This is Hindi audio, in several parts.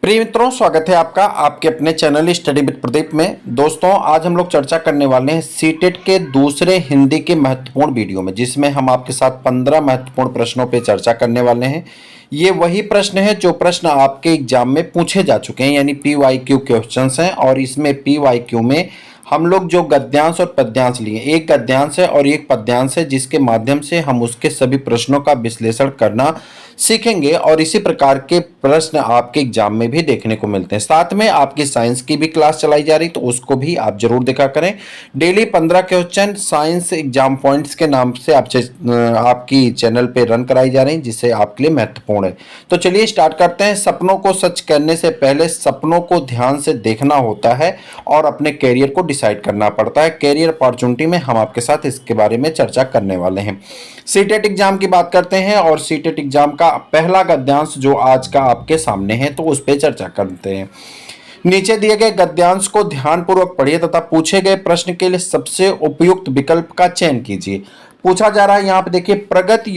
प्रिय मित्रों, स्वागत है आपका आपके अपने चैनल स्टडी विद प्रदीप में। दोस्तों, आज हम लोग चर्चा करने वाले हैं सीटेट के दूसरे हिंदी के महत्वपूर्ण वीडियो में, जिसमें हम आपके साथ 15 महत्वपूर्ण प्रश्नों पे चर्चा करने वाले हैं। ये वही प्रश्न है जो प्रश्न आपके एग्जाम में पूछे जा चुके हैं, यानी PYQ क्वेश्चंस हैं। और इसमें PYQ में हम लोग जो गद्यांश और पद्यांश लिए, एक गद्यांश है और एक पद्यांश है, जिसके माध्यम से हम उसके सभी प्रश्नों का विश्लेषण करना सीखेंगे। और इसी प्रकार के प्रश्न आपके एग्जाम में भी देखने को मिलते हैं। साथ में आपकी साइंस की भी क्लास चलाई जा रही, तो उसको भी आप जरूर देखा करें। Daily 15 question science exam points के नाम से आपकी चैनल पे रन कराई जा रही, जिससे आपके लिए महत्वपूर्ण है। तो चलिए स्टार्ट करते हैं। सपनों को सच करने से पहले सपनों को ध्यान से देखना होता है और अपने कैरियर को डिसाइड करना पड़ता है। कैरियर अपॉर्चुनिटी में हम आपके साथ इसके बारे में चर्चा करने वाले हैं। सीटेट एग्जाम की बात करते हैं और सीटेट एग्जाम का पहला गद्यांश जो आज का आपके सामने है, तो उस पर चर्चा करते हैं। नीचे दिए गए गद्यांश को ध्यानपूर्वक पढ़िए तथा पूछे गए प्रश्न के लिए सबसे उपयुक्त विकल्प का चयन कीजिए। पूछा जा रहा है यहाँ पे देखिए, प्रगति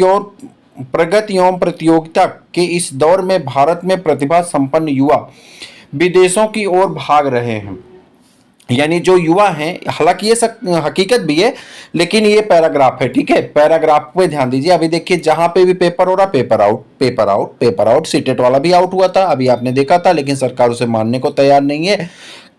एवं प्रतियोगिता के इस दौर में भारत में प्रतिभा संपन्न युवा विदेशों की ओर भाग रहे हैं। यानी जो युवा हैं, हालांकि ये हकीकत भी है, लेकिन ये पैराग्राफ है, ठीक है। पैराग्राफ पे ध्यान दीजिए। अभी देखिए, जहां पे भी पेपर हो रहा, paper out paper out paper out. CTET वाला भी आउट हुआ था, अभी आपने देखा था, लेकिन सरकार उसे मानने को तैयार नहीं है।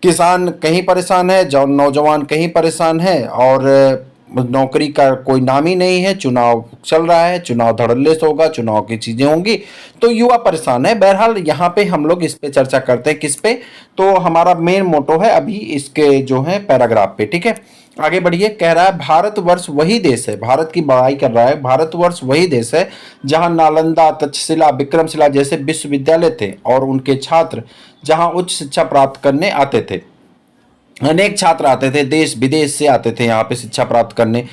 किसान कहीं परेशान है, नौजवान कहीं परेशान है, और नौकरी का कोई नाम ही नहीं है। चुनाव चल रहा है, चुनाव धड़ल्ले से होगा, चुनाव की चीजें होंगी, तो युवा परेशान है। बहरहाल यहाँ पे हम लोग इस पे चर्चा करते हैं। किस पे? तो हमारा मेन मोटो है अभी इसके जो है पैराग्राफ पे, ठीक है। आगे बढ़िए। कह रहा है, भारतवर्ष वही देश है, भारत की बड़ाई कर रहा है, भारतवर्ष वही देश है जहां नालंदा, तक्षशिला, विक्रमशिला जैसे विश्वविद्यालय थे और उनके छात्र जहां उच्च शिक्षा प्राप्त करने आते थे। अनेक छात्र आते थे, देश विदेश से आते थे यहाँ पे शिक्षा प्राप्त करने।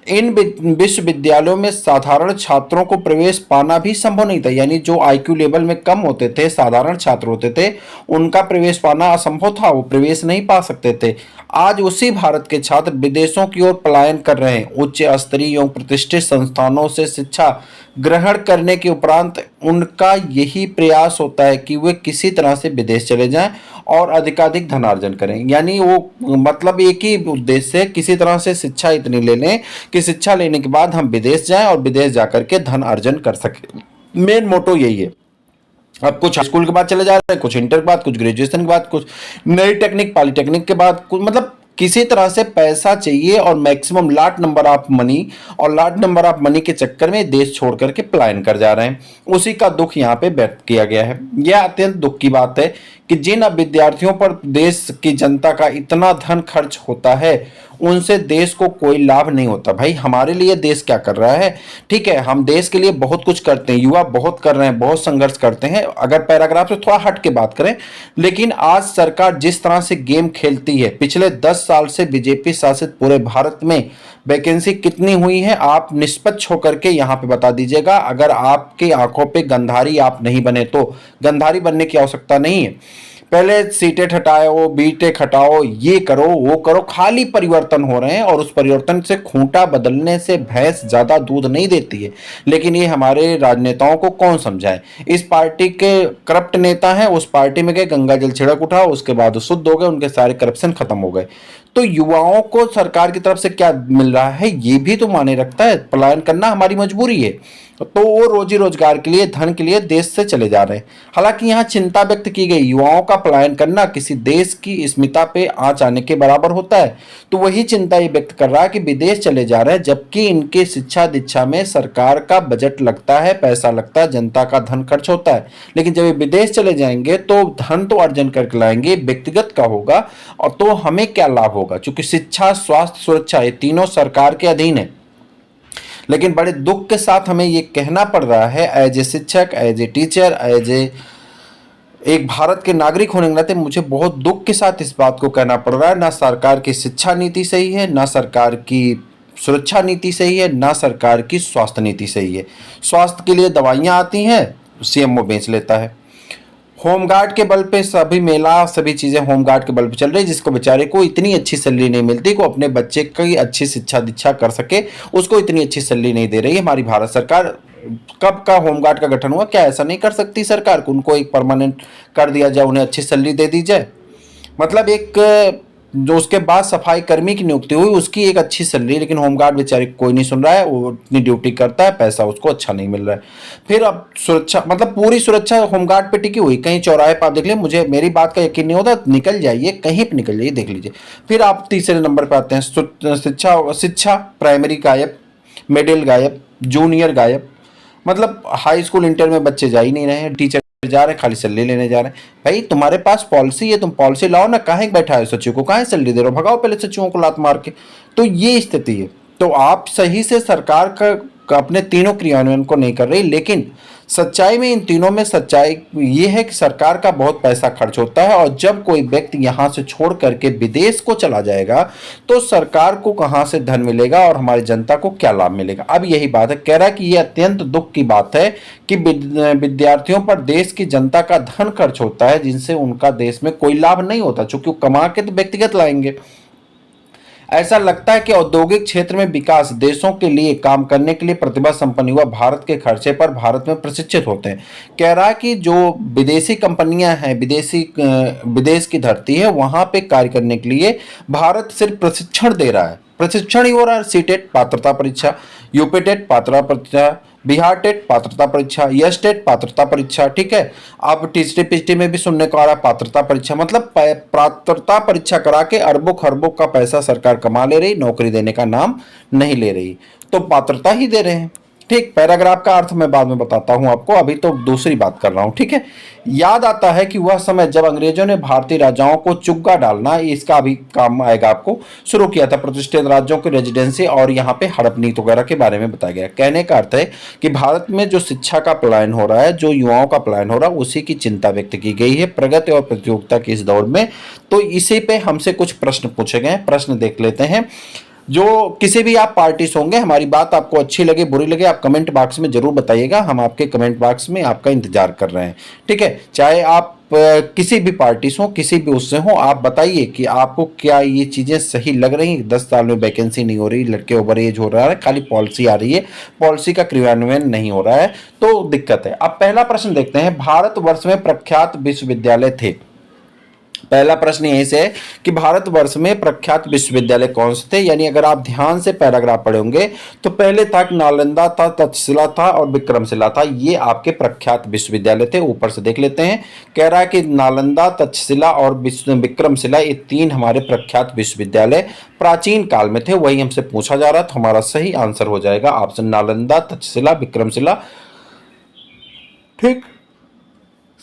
इन विश्वविद्यालयों में साधारण छात्रों को प्रवेश पाना भी संभव नहीं था। यानी जो IQ लेवल में कम होते थे, साधारण छात्र होते थे, उनका प्रवेश पाना असंभव था, वो प्रवेश नहीं पा सकते थे। आज उसी भारत के छात्र विदेशों की ओर पलायन कर रहे हैं। उच्च स्तरीय एवं प्रतिष्ठित संस्थानों से शिक्षा ग्रहण करने के उपरांत उनका यही प्रयास होता है कि वे किसी तरह से विदेश चले जाएं और अधिकाधिक धनार्जन करें। यानी वो मतलब एक ही उद्देश्य है, किसी तरह से शिक्षा इतनी ले लें कि शिक्षा लेने के बाद हम विदेश जाएं और विदेश जाकर के धन अर्जन कर सकें। मेन मोटो यही है। अब कुछ स्कूल के बाद चले जा रहे हैं, कुछ इंटर के बाद, कुछ ग्रेजुएशन के बाद, कुछ नई टेक्निक पॉलिटेक्निक के बाद, कुछ मतलब किसी तरह से पैसा चाहिए और maximum large number of money, और लार्ज नंबर ऑफ मनी के चक्कर में देश छोड़ करके पलायन कर जा रहे हैं। उसी का दुख यहाँ पे व्यक्त किया गया है। यह अत्यंत दुख की बात है कि जिन विद्यार्थियों पर देश की जनता का इतना धन खर्च होता है, उनसे देश को कोई लाभ नहीं होता। भाई, हमारे लिए देश क्या कर रहा है? ठीक है, हम देश के लिए बहुत कुछ करते हैं, युवा बहुत कर रहे हैं, बहुत संघर्ष करते हैं, अगर पैराग्राफ से थोड़ा हट के बात करें। लेकिन आज सरकार जिस तरह से गेम खेलती है, पिछले 10 साल से बीजेपी शासित पूरे भारत में वैकेंसी कितनी हुई है, आप निष्पक्ष होकर के यहाँ पे बता दीजिएगा। अगर आपकी आंखों पे गंधारी आप नहीं बने, तो गंधारी बनने की आवश्यकता नहीं है। पहले सीटेट हटाओ, बीटेक हटाओ, ये करो वो करो, खाली परिवर्तन हो रहे हैं, और उस परिवर्तन से खूंटा बदलने से भैंस ज्यादा दूध नहीं देती है। लेकिन ये हमारे राजनेताओं को कौन समझाए? इस पार्टी के करप्ट नेता हैं, उस पार्टी में गए, गंगा जल छिड़क उठा, उसके बाद शुद्ध हो गए, उनके सारे करप्शन खत्म हो गए। तो युवाओं को सरकार की तरफ से क्या मिल रहा है, ये भी तो माने रखता है। पलायन करना हमारी मजबूरी है, तो वो रोजी रोजगार के लिए, धन के लिए देश से चले जा रहे हैं। हालांकि यहाँ चिंता व्यक्त की गई, युवाओं का पलायन करना किसी देश की अस्मिता पे आंच आने के बराबर होता है। तो वही चिंता ये व्यक्त कर रहा है कि विदेश चले जा रहे हैं, जबकि इनके शिक्षा दीक्षा में सरकार का बजट लगता है, पैसा लगता है, जनता का धन खर्च होता है। लेकिन जब ये विदेश चले जाएंगे तो धन तो अर्जन करके लाएंगे, व्यक्तिगत का होगा, और तो हमें क्या लाभ होगा? चूंकि शिक्षा, स्वास्थ्य, सुरक्षा ये तीनों सरकार के अधीन है। लेकिन बड़े दुख के साथ हमें ये कहना पड़ रहा है, एज ए शिक्षक, as a teacher, as a एक भारत के नागरिक होने के नाते मुझे बहुत दुख के साथ इस बात को कहना पड़ रहा है। ना सरकार की शिक्षा नीति सही है, ना सरकार की सुरक्षा नीति सही है, ना सरकार की स्वास्थ्य नीति सही है। स्वास्थ्य के लिए दवाइयाँ आती हैं, CMO बेच लेता है। होमगार्ड के बल पे सभी मेला सभी चीजें होमगार्ड के बल पे चल रही है, जिसको बेचारे को इतनी अच्छी सैलरी नहीं मिलती को अपने बच्चे की अच्छी शिक्षा दीक्षा कर सके, उसको इतनी अच्छी सैलरी नहीं दे रही है हमारी भारत सरकार। कब का होमगार्ड का गठन हुआ, क्या ऐसा नहीं कर सकती सरकार को उनको एक परमानेंट कर दिया जाए, उन्हें अच्छी सैलरी दे दी जाए। मतलब एक जो उसके बाद सफाई कर्मी की नियुक्ति हुई उसकी एक अच्छी सैलरी, लेकिन होमगार्ड बेचारे कोई नहीं सुन रहा है, वो इतनी ड्यूटी करता है, पैसा उसको अच्छा नहीं मिल रहा है। फिर अब सुरक्षा, मतलब पूरी सुरक्षा होमगार्ड पे टिकी हुई, कहीं चौराहे पर आप देख लीजिए, मुझे मेरी बात का यकीन नहीं होता, निकल जाइए कहीं पर निकल जाइए देख लीजिए। फिर आप तीसरे नंबर पर आते हैं, शिक्षा शिक्षा प्राइमरी गायब, मिडिल गायब, जूनियर गायब। मतलब हाई स्कूल इंटर में बच्चे जा ही नहीं रहे हैं, टीचर जा रहे हैं खाली सैलरी लेने जा रहे हैं। भाई तुम्हारे पास पॉलिसी है, तुम पॉलिसी लाओ ना, काहे बैठा है सचिव को, काहे सैलरी दे रहे हो, भगाओ पहले सचिवों को लात मार के। तो ये स्थिति है। तो आप सही से सरकार का अपने तीनों क्रियान्वयन को नहीं कर रही, लेकिन सच्चाई में इन तीनों में सच्चाई ये है कि सरकार का बहुत पैसा खर्च होता है, और जब कोई व्यक्ति यहाँ से छोड़ करके विदेश को चला जाएगा तो सरकार को कहाँ से धन मिलेगा और हमारी जनता को क्या लाभ मिलेगा। अब यही बात है, कह रहा है कि ये अत्यंत दुख की बात है कि विद्यार्थियों पर देश की जनता का धन खर्च होता है, जिनसे उनका देश में कोई लाभ नहीं होता, चूंकि कमा के तो व्यक्तिगत लाएंगे। ऐसा लगता है कि औद्योगिक क्षेत्र में विकास देशों के लिए काम करने के लिए प्रतिभा संपन्न युवा भारत के खर्चे पर भारत में प्रशिक्षित होते हैं। कह रहा है कि जो विदेशी कंपनियां हैं, विदेश की धरती है, वहां पे कार्य करने के लिए भारत सिर्फ प्रशिक्षण दे रहा है, प्रशिक्षण ही हो रहा है। सीटेट पात्रता परीक्षा, यूपीटेट पात्रता परीक्षा, बिहार टेट पात्रता परीक्षा, यस टेट पात्रता परीक्षा, ठीक है। अब टीचटी पीचटी में भी सुनने को आ रहा है पात्रता परीक्षा, मतलब पात्रता परीक्षा करा के अरबों खरबों का पैसा सरकार कमा ले रही, नौकरी देने का नाम नहीं ले रही, तो पात्रता ही दे रहे हैं। ठीक, पैराग्राफ का अर्थ मैं बाद में बताता हूं आपको, अभी तो दूसरी बात कर रहा हूं, ठीक है। याद आता है कि वह समय जब अंग्रेजों ने भारतीय राजाओं को चुग्गा डालना, इसका भी काम आएगा आपको, शुरू किया था। प्रतिष्ठित राज्यों की रेजिडेंसी और यहाँ पे हड़प नीति वगैरह के बारे में बताया गया। कहने का अर्थ है कि भारत में जो शिक्षा का पलायन हो रहा है, जो युवाओं का पलायन हो रहा है, उसी की चिंता व्यक्त की गई है प्रगति और प्रतियोगिता के इस दौर में। तो इसी पे हमसे कुछ प्रश्न पूछे गए, प्रश्न देख लेते हैं। जो किसी भी आप पार्टी से होंगे, हमारी बात आपको अच्छी लगे बुरी लगे, आप कमेंट बॉक्स में जरूर बताइएगा, हम आपके कमेंट बॉक्स में आपका इंतजार कर रहे हैं, ठीक है। चाहे आप किसी भी पार्टी से हो, किसी भी उससे हो, आप बताइए कि आपको क्या ये चीजें सही लग रही हैं। 10 साल में वैकेंसी नहीं हो रही, लड़के ओवर एज हो रहा है, खाली पॉलिसी आ रही है, पॉलिसी का क्रियान्वयन नहीं हो रहा है, तो दिक्कत है। अब पहला प्रश्न देखते हैं, भारतवर्ष में प्रख्यात विश्वविद्यालय थे। पहला प्रश्न यहीं से है कि भारतवर्ष में प्रख्यात विश्वविद्यालय कौन से थे। यानी अगर आप ध्यान से पैराग्राफ पढ़े होंगे तो पहले था नालंदा था, तक्षशिला था और विक्रमशिला था, ये आपके प्रख्यात विश्वविद्यालय थे। ऊपर से देख लेते हैं, कह रहा है कि नालंदा, तक्षशिला और विक्रमशिला, ये तीन हमारे प्रख्यात विश्वविद्यालय प्राचीन काल में थे। वही हमसे पूछा जा रहा, तो हमारा सही आंसर हो जाएगा ऑप्शन नालंदा, तक्षशिला, विक्रमशिला, ठीक।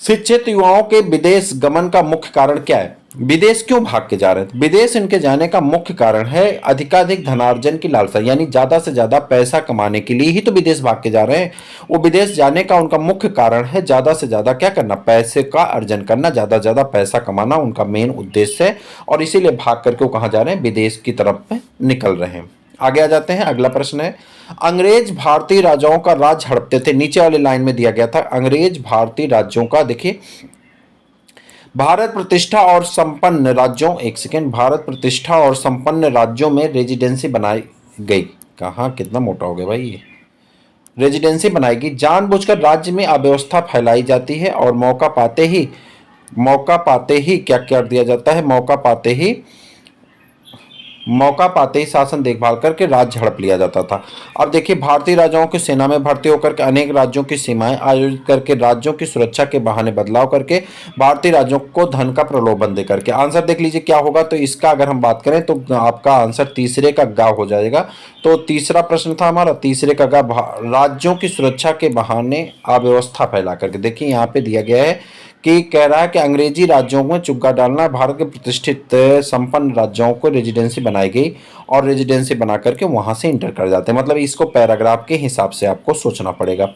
शिक्षित युवाओं के विदेश गमन का मुख्य कारण क्या है? विदेश क्यों भाग के जा रहे हैं? विदेश इनके जाने का मुख्य कारण है अधिकाधिक धनार्जन की लालसा, यानी ज्यादा से ज्यादा पैसा कमाने के लिए ही तो विदेश भाग के जा रहे हैं। वो विदेश जाने का उनका मुख्य कारण है ज्यादा से ज्यादा क्या करना, पैसे का अर्जन करना, ज्यादा से ज्यादा पैसा कमाना उनका मेन उद्देश्य है, और इसीलिए भाग करके वो कहाँ जा रहे हैं, विदेश की तरफ में निकल रहे हैं। आगे आ जाते हैं, अगला प्रश्न है, अंग्रेज भारतीय राजाओं का राज हड़पते थे। नीचे वाली लाइन में दिया गया था, अंग्रेज भारतीय राज्यों का, देखिए, भारत प्रतिष्ठा और संपन्न राज्यों, एक सेकेंड, भारत प्रतिष्ठा और संपन्न राज्यों में रेजिडेंसी बनाई गई। कहाँ, कितना मोटा हो गया भाई ये। रेजिडेंसी बनाएगी, जानबूझकर राज्य में अव्यवस्था फैलाई जाती है और मौका पाते ही क्या कर दिया जाता है, मौका पाते ही शासन देखभाल करके राज्य हड़प लिया जाता था। अब देखिए, भारतीय राजाओं की सेना में भर्ती होकर के अनेक राज्यों की सीमाएं आयोजित करके, राज्यों की सुरक्षा के बहाने बदलाव करके, भारतीय राज्यों को धन का प्रलोभन दे करके। आंसर देख लीजिए क्या होगा। तो इसका अगर हम बात करें तो आपका आंसर तीसरे का गा हो जाएगा। तो तीसरा प्रश्न था हमारा, तीसरे का गा, राज्यों की सुरक्षा के बहाने अव्यवस्था फैला करके। देखिए यहाँ पे दिया गया है कि कह रहा है कि अंग्रेजी राज्यों में चुग्गा डालना, भारत के प्रतिष्ठित संपन्न राज्यों को रेजिडेंसी बनाई गई और रेजिडेंसी बना करके वहां से इंटर कर जाते हैं। मतलब इसको पैराग्राफ के हिसाब से आपको सोचना पड़ेगा।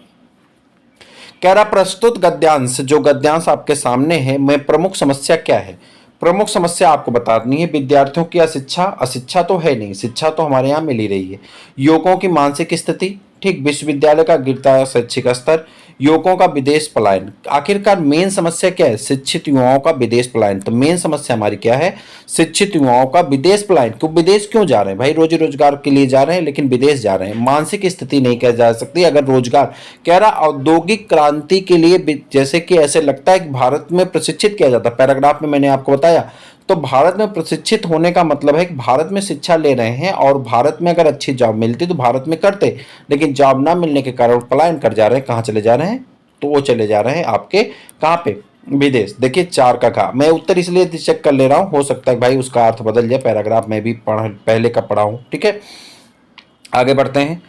कह रहा प्रस्तुत गद्यांश, जो गद्यांश आपके सामने है, में प्रमुख समस्या क्या है? प्रमुख समस्या आपको बतानी है, विद्यार्थियों की अशिक्षा, अशिक्षा तो है नहीं, शिक्षा तो हमारे यहाँ मिल ही रही है। युवकों की मानसिक स्थिति, ठीक, विश्वविद्यालय का गिरता शैक्षिक स्तर, युवकों का विदेश पलायन। आखिरकार मेन समस्या क्या है? शिक्षित युवाओं का विदेश पलायन। तो मेन समस्या हमारी क्या है? शिक्षित युवाओं का विदेश पलायन। क्यों विदेश क्यों जा रहे हैं भाई? रोजी रोजगार के लिए जा रहे हैं, लेकिन विदेश जा रहे हैं। मानसिक स्थिति नहीं कह जा सकती अगर रोजगार, कह रहा औद्योगिक क्रांति के लिए, जैसे कि ऐसे लगता है कि भारत में प्रशिक्षित किया जाता है। पैराग्राफ में मैंने आपको बताया, तो भारत में प्रशिक्षित होने का मतलब है कि भारत में शिक्षा ले रहे हैं और भारत में अगर अच्छी जॉब मिलती तो भारत में करते, लेकिन जॉब ना मिलने के कारण पलायन कर जा रहे हैं। कहाँ चले जा रहे हैं? तो वो चले जा रहे हैं आपके कहाँ पे? विदेश। देखिए 4 का घा, मैं उत्तर इसलिए चेक कर ले रहा हूँ, हो सकता है भाई उसका अर्थ बदल जाए। पैराग्राफ में भी पहले का पढ़ा हूँ, ठीक है। आगे बढ़ते हैं।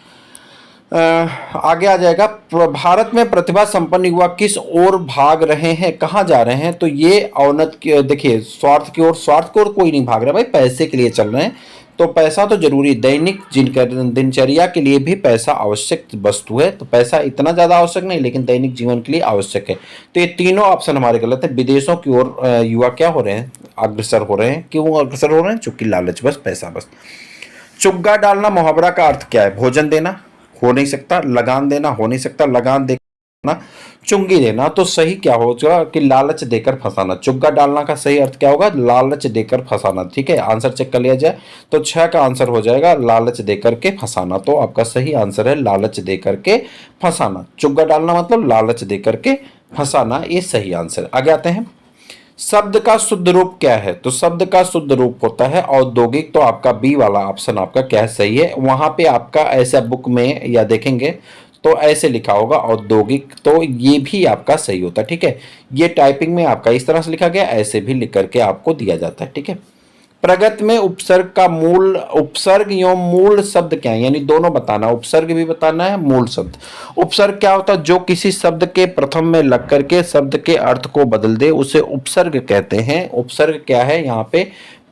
आगे आ जाएगा, भारत में प्रतिभा संपन्न युवा किस ओर भाग रहे हैं, कहाँ जा रहे हैं? तो ये अवनत की, देखिए स्वार्थ की ओर। स्वार्थ की ओर कोई नहीं भाग रहा भाई, पैसे के लिए चल रहे हैं। तो पैसा तो जरूरी, दैनिक दिनचर्या के लिए भी पैसा आवश्यक वस्तु है। तो पैसा इतना ज्यादा आवश्यक नहीं, लेकिन दैनिक जीवन के लिए आवश्यक है। तो ये तीनों ऑप्शन हमारे गलत है। विदेशों की ओर युवा क्या हो रहे हैं? अग्रसर हो रहे हैं। क्यों अग्रसर हो रहे हैं? चूंकि लालच, बस पैसा बस। चुग्गा डालना मुहावरा का अर्थ क्या है? भोजन देना हो नहीं सकता, लगान देना हो नहीं सकता, लगान देना, चुंगी देना। तो सही क्या होगा कि लालच देकर फंसाना। चुग्गा डालना का सही अर्थ क्या होगा? लालच देकर फंसाना। ठीक है, आंसर चेक कर लिया जाए तो 6 का आंसर हो जाएगा लालच देकर के फंसाना। तो आपका सही आंसर है लालच देकर के फंसाना। चुग्गा डालना मतलब लालच देकर के फंसाना, ये सही आंसर। आगे आते हैं, शब्द का शुद्ध रूप क्या है? तो शब्द का शुद्ध रूप होता है औद्योगिक। तो आपका बी वाला ऑप्शन आपका क्या है? सही है। वहां पे आपका ऐसा बुक में या देखेंगे तो ऐसे लिखा होगा औद्योगिक, तो ये भी आपका सही होता है। ठीक है, ये टाइपिंग में आपका इस तरह से लिखा गया, ऐसे भी लिख करके आपको दिया जाता है। ठीक है, प्रगत में उपसर्ग का मूल, उपसर्ग एवं मूल शब्द क्या है? यानी दोनों बताना, उपसर्ग भी बताना है, मूल शब्द। उपसर्ग क्या होता है? जो किसी शब्द के प्रथम में लग करके शब्द के अर्थ को बदल दे, उसे उपसर्ग कहते हैं। उपसर्ग क्या है? यहाँ पे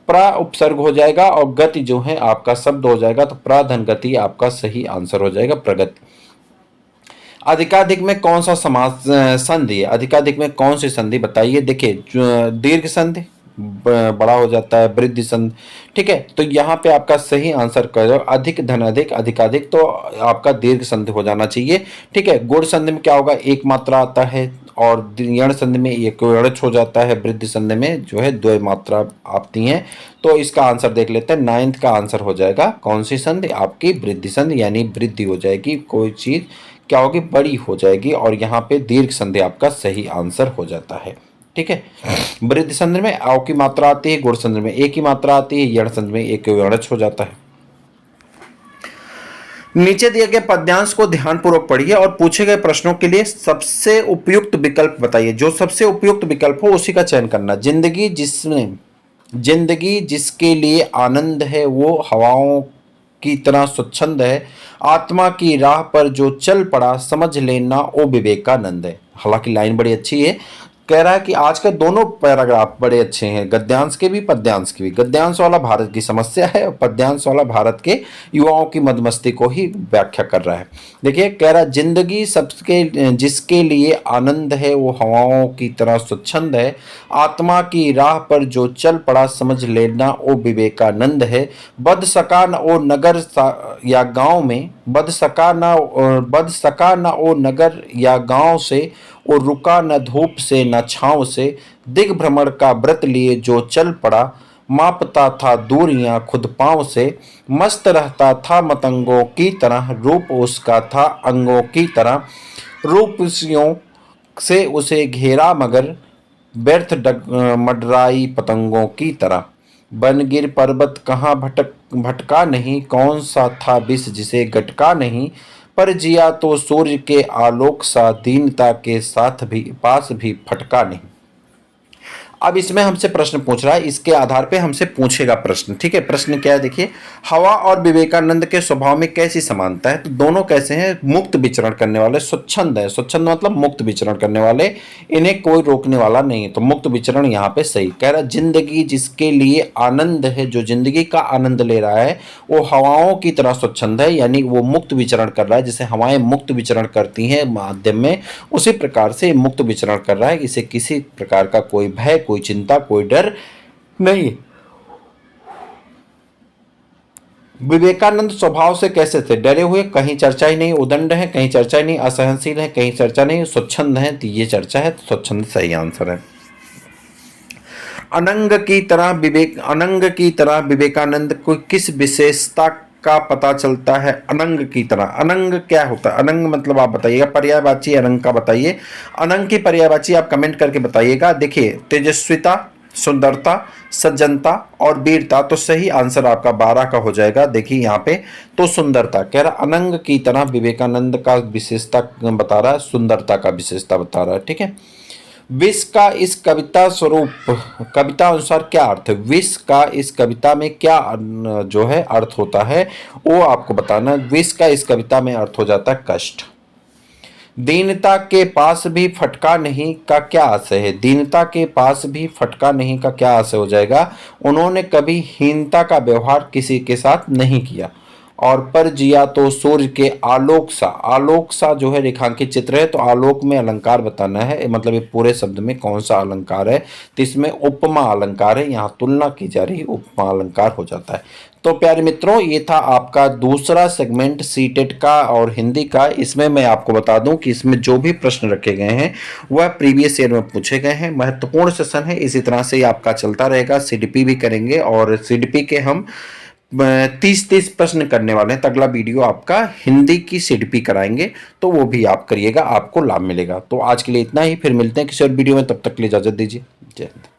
प्रा उपसर्ग हो जाएगा और गति जो है आपका शब्द हो जाएगा। तो प्राधन गति आपका सही आंसर हो जाएगा, प्रगति। अधिकाधिक में कौन सा समास संधि है? अधिकाधिक में कौन सी संधि बताइए। देखिए दीर्घ संधि बड़ा हो जाता है, वृद्धि संधि। ठीक है, तो यहाँ पे आपका सही आंसर करो अधिक धन अधिक, अधिकाधिक, तो आपका दीर्घ संधि हो जाना चाहिए। ठीक है, गुण संधि में क्या होगा? एक मात्रा आता है, और यण संधि में एक यणच हो जाता है, वृद्धि संधि में जो है 2 मात्रा आती हैं। तो इसका आंसर देख लेते हैं। 9th का आंसर हो जाएगा कौन सी संधि? आपकी वृद्धि संधि, यानी वृद्धि हो जाएगी, कोई चीज क्या होगी? बड़ी हो जाएगी। और यहाँ पे दीर्घ संधि आपका सही आंसर हो जाता है। ठीक है, वृद्धि संधि में आव की मात्रा आती है, गुण संधि में एक की मात्रा आती है, यण संधि में एक यणच हो जाता है। नीचे दिए गए पद्यांश को ध्यानपूर्वक पढ़िए और पूछे गए प्रश्नों के लिए सबसे उपयुक्त विकल्प बताइए। जो सबसे उपयुक्त विकल्प हो उसी का चयन करना। जिंदगी जिसके लिए आनंद है वो हवाओं की तरह स्वच्छंद है। आत्मा की राह पर जो चल पड़ा समझ लेना ओ विवेकानंद है। हालांकि लाइन बड़ी अच्छी है, कह रहा है कि आज का दोनों पैराग्राफ बड़े अच्छे हैं, गद्यांश के भी पद्यांश के भी। गद्यांश वाला भारत की समस्या है और पद्यांश वाला भारत के युवाओं की मदमस्ती को ही व्याख्या कर रहा है। देखिए कह रहा है, जिंदगी सबके जिसके लिए आनंद है वो हवाओं की तरह स्वच्छंद है। आत्मा की राह पर जो चल पड़ा समझ लेना ओ विवेकानंद है। बद सका न ओ नगर या गांव में, बद सका न ओ नगर या गांव से, और रुका न धूप से न छांव से। दिग्भ्रमण का व्रत लिए जो चल पड़ा, मापता था दूरियां खुद पांव से। मस्त रहता था मतंगों की तरह, रूप उसका था अंगों की तरह। रूपसियों से उसे घेरा मगर, व्यर्थ मडराई पतंगों की तरह। बनगिर पर्वत कहाँ भटका नहीं, कौन सा था विष जिसे गटका नहीं। पर जिया तो सूर्य के आलोक सा, दीनता के साथ भी पास भी फटका नहीं। अब इसमें हमसे प्रश्न पूछ रहा है, इसके आधार पे हमसे पूछेगा प्रश्न। ठीक है, प्रश्न क्या है देखिए, हवा और विवेकानंद के स्वभाव में कैसी समानता है? तो दोनों कैसे हैं? मुक्त विचरण करने वाले, स्वच्छंद है। स्वच्छंद मतलब मुक्त विचरण करने वाले, इन्हें कोई रोकने वाला नहीं है। तो मुक्त विचरण यहाँ पे सही। कह रहा जिंदगी जिसके लिए आनंद है, जो जिंदगी का आनंद ले रहा है वो हवाओं की तरह स्वच्छंद है, यानी वो मुक्त विचरण कर रहा है। जैसे हवाएं मुक्त विचरण करती हैं माध्यम में, उसी प्रकार से मुक्त विचरण कर रहा है। इसे किसी प्रकार का कोई भय, कोई चिंता, कोई डर नहीं। विवेकानंद स्वभाव से कैसे थे? डरे हुए, कहीं चर्चा ही नहीं, उदंड है, कहीं चर्चा ही नहीं, असहनशील है, कहीं चर्चा नहीं, स्वच्छंद है, तो ये चर्चा है, तो स्वच्छंद सही आंसर है। अनंग की तरह विवेकानंद को किस विशेषता का पता चलता है? अनंग की तरह, अनंग क्या होता है? अनंग मतलब आप बताइएगा, पर्यायवाची अनंग का बताइए। अनंग की पर्यायवाची आप कमेंट करके बताइएगा। देखिए, तेजस्विता, सुंदरता, सज्जनता और वीरता, तो सही आंसर आपका 12 का हो जाएगा। देखिए यहाँ पे तो सुंदरता कह रहा, अनंग की तरह विवेकानंद का विशेषता बता रहा है, सुंदरता का विशेषता बता रहा है। ठीक है। विष का इस कविता स्वरूप, कविता अनुसार क्या अर्थ है? विष का इस कविता में क्या जो है अर्थ होता है, वो आपको बताना। विष का इस कविता में अर्थ हो जाता है कष्ट। दीनता के पास भी फटका नहीं का क्या आशय है? दीनता के पास भी फटका नहीं का क्या आशय हो जाएगा? उन्होंने कभी हीनता का व्यवहार किसी के साथ नहीं किया। और पर जिया तो सूर्य के आलोक सा, आलोक सा जो है रेखांकित चित्र है, तो आलोक में अलंकार बताना है, मतलब ये पूरे शब्द में कौन सा अलंकार है, तो इसमें उपमा अलंकार है, यहाँ तुलना की जा रही, उपमा अलंकार हो जाता है। तो प्यारे मित्रों, ये था आपका दूसरा सेगमेंट सीटेट का और हिंदी का। इसमें मैं आपको बता दूं कि इसमें जो भी प्रश्न रखे गए हैं वह प्रीवियस ईयर में पूछे गए हैं। महत्वपूर्ण सेशन है, इसी तरह से आपका चलता रहेगा। सीडीपी भी करेंगे और सीडीपी के हम 30 प्रश्न करने वाले हैं। तो अगला वीडियो आपका हिंदी की सीडीपी कराएंगे, तो वो भी आप करिएगा, आपको लाभ मिलेगा। तो आज के लिए इतना ही, फिर मिलते हैं किसी और वीडियो में, तब तक के लिए इजाजत दीजिए। जय हिंद।